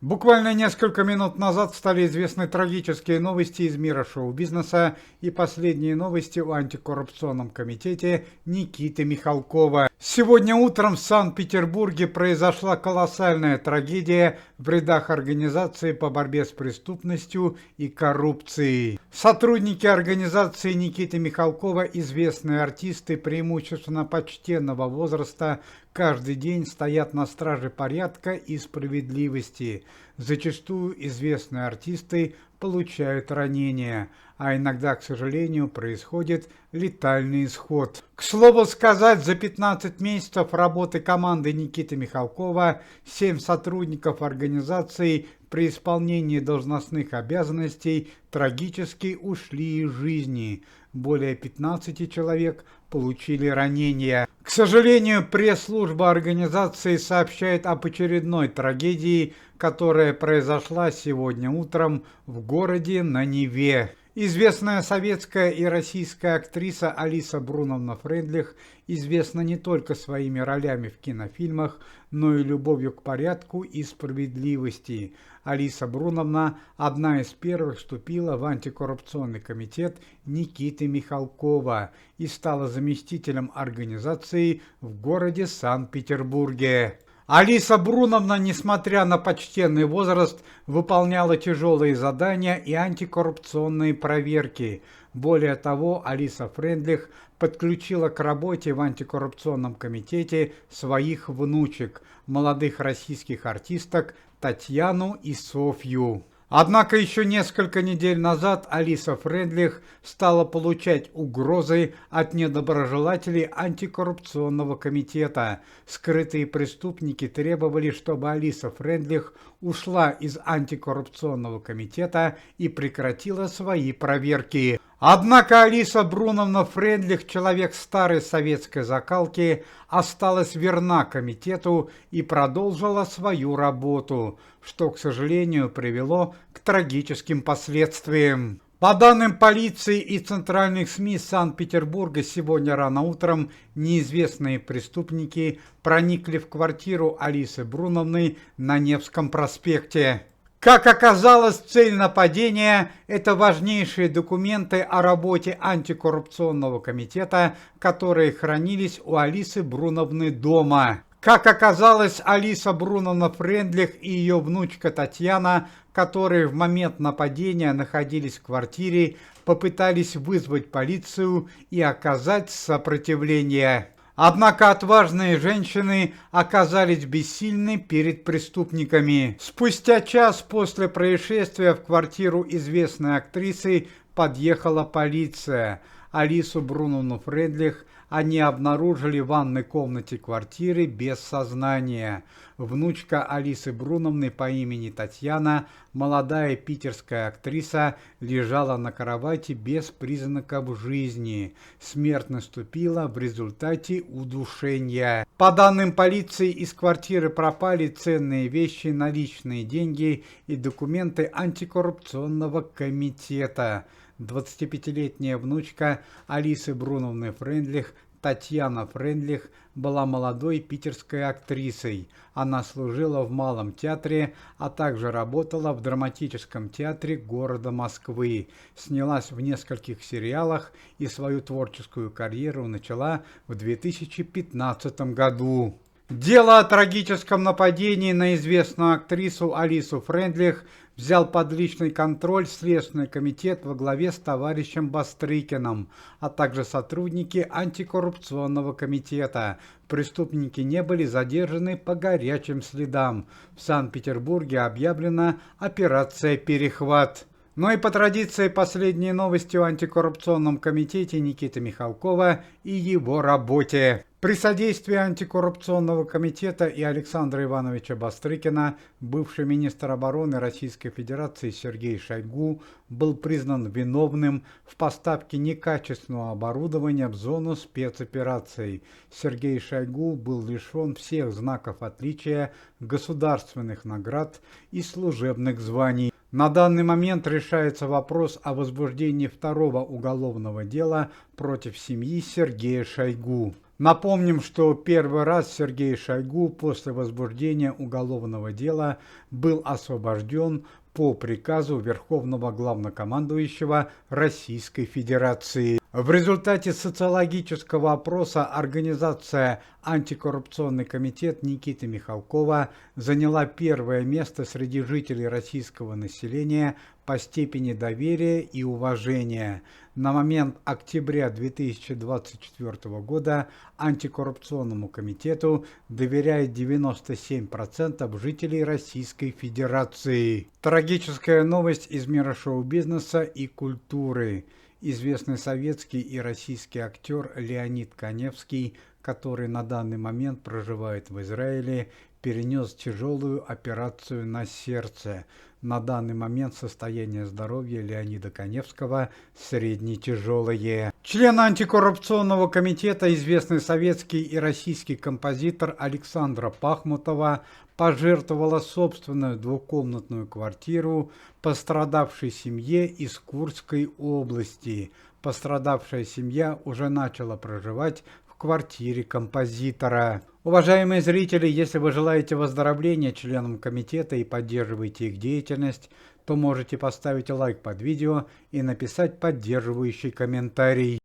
Буквально несколько минут назад стали известны трагические новости из мира шоу-бизнеса и последние новости о антикоррупционном комитете Никиты Михалкова. Сегодня утром в Санкт-Петербурге произошла колоссальная трагедия в рядах организации по борьбе с преступностью и коррупцией. Сотрудники организации Никиты Михалкова, известные артисты, преимущественно почтенного возраста, каждый день стоят на страже порядка и справедливости. Зачастую известные артисты получают ранения, а иногда, к сожалению, происходит летальный исход. К слову сказать, за 15 месяцев работы команды Никиты Михалкова 7 сотрудников организации при исполнении должностных обязанностей трагически ушли из жизни. Более 15 человек получили ранения. К сожалению, пресс-служба организации сообщает об очередной трагедии, которая произошла сегодня утром в городе на Неве. Известная советская и российская актриса Алиса Бруновна Фрейндлих известна не только своими ролями в кинофильмах, но и любовью к порядку и справедливости. Алиса Бруновна одна из первых вступила в антикоррупционный комитет Никиты Михалкова и стала заместителем организации в городе Санкт-Петербурге. Алиса Бруновна, несмотря на почтенный возраст, выполняла тяжелые задания и антикоррупционные проверки. Более того, Алиса Фрейндлих подключила к работе в антикоррупционном комитете своих внучек, молодых российских артисток Татьяну и Софью. Однако еще несколько недель назад Алиса Фрейндлих стала получать угрозы от недоброжелателей антикоррупционного комитета. Скрытые преступники требовали, чтобы Алиса Фрейндлих ушла из антикоррупционного комитета и прекратила свои проверки. Однако Алиса Бруновна Фрейндлих, человек старой советской закалки, осталась верна комитету и продолжила свою работу, что, к сожалению, привело к трагическим последствиям. По данным полиции и центральных СМИ Санкт-Петербурга, сегодня рано утром неизвестные преступники проникли в квартиру Алисы Бруновны на Невском проспекте. Как оказалось, цель нападения – это важнейшие документы о работе антикоррупционного комитета, которые хранились у Алисы Бруновны дома. Как оказалось, Алиса Бруновна Фрейндлих и ее внучка Татьяна, которые в момент нападения находились в квартире, попытались вызвать полицию и оказать сопротивление. Однако отважные женщины оказались бессильны перед преступниками. Спустя час после происшествия в квартиру известной актрисы подъехала полиция. Алису Бруновну Фрейндлих они обнаружили в ванной комнате квартиры без сознания. Внучка Алисы Бруновны по имени Татьяна, молодая питерская актриса, лежала на кровати без признаков жизни. Смерть наступила в результате удушения. По данным полиции, из квартиры пропали ценные вещи, наличные деньги и документы антикоррупционного комитета. 25-летняя внучка Алисы Бруновны Фрейндлих, Татьяна Фрейндлих, была молодой питерской актрисой. Она служила в Малом театре, а также работала в драматическом театре города Москвы. Снялась в нескольких сериалах и свою творческую карьеру начала в 2015 году. Дело о трагическом нападении на известную актрису Алису Фрейндлих взял под личный контроль Следственный комитет во главе с товарищем Бастрыкиным, а также сотрудники антикоррупционного комитета. Преступники не были задержаны по горячим следам. В Санкт-Петербурге объявлена операция «Перехват». Но и по традиции последние новости о антикоррупционном комитете Никиты Михалкова и его работе. При содействии антикоррупционного комитета и Александра Ивановича Бастрыкина бывший министр обороны Российской Федерации Сергей Шойгу был признан виновным в поставке некачественного оборудования в зону спецопераций. Сергей Шойгу был лишен всех знаков отличия, государственных наград и служебных званий. На данный момент решается вопрос о возбуждении второго уголовного дела против семьи Сергея Шойгу. Напомним, что первый раз Сергей Шойгу после возбуждения уголовного дела был освобожден по приказу Верховного Главнокомандующего Российской Федерации. В результате социологического опроса организация «Антикоррупционный комитет» Никиты Михалкова заняла первое место среди жителей российского населения по степени доверия и уважения. На момент октября 2024 года антикоррупционному комитету доверяет 97% жителей Российской Федерации. Трагическая новость из мира шоу-бизнеса и культуры. Известный советский и российский актер Леонид Каневский, который на данный момент проживает в Израиле, перенес тяжелую операцию на сердце. На данный момент состояние здоровья Леонида Каневского средне-тяжелое. Член антикоррупционного комитета, известный советский и российский композитор Александра Пахмутова, пожертвовала собственную двухкомнатную квартиру пострадавшей семье из Курской области. Пострадавшая семья уже начала проживать в квартире композитора. Уважаемые зрители, если вы желаете выздоровления членам комитета и поддерживаете их деятельность, то можете поставить лайк под видео и написать поддерживающий комментарий.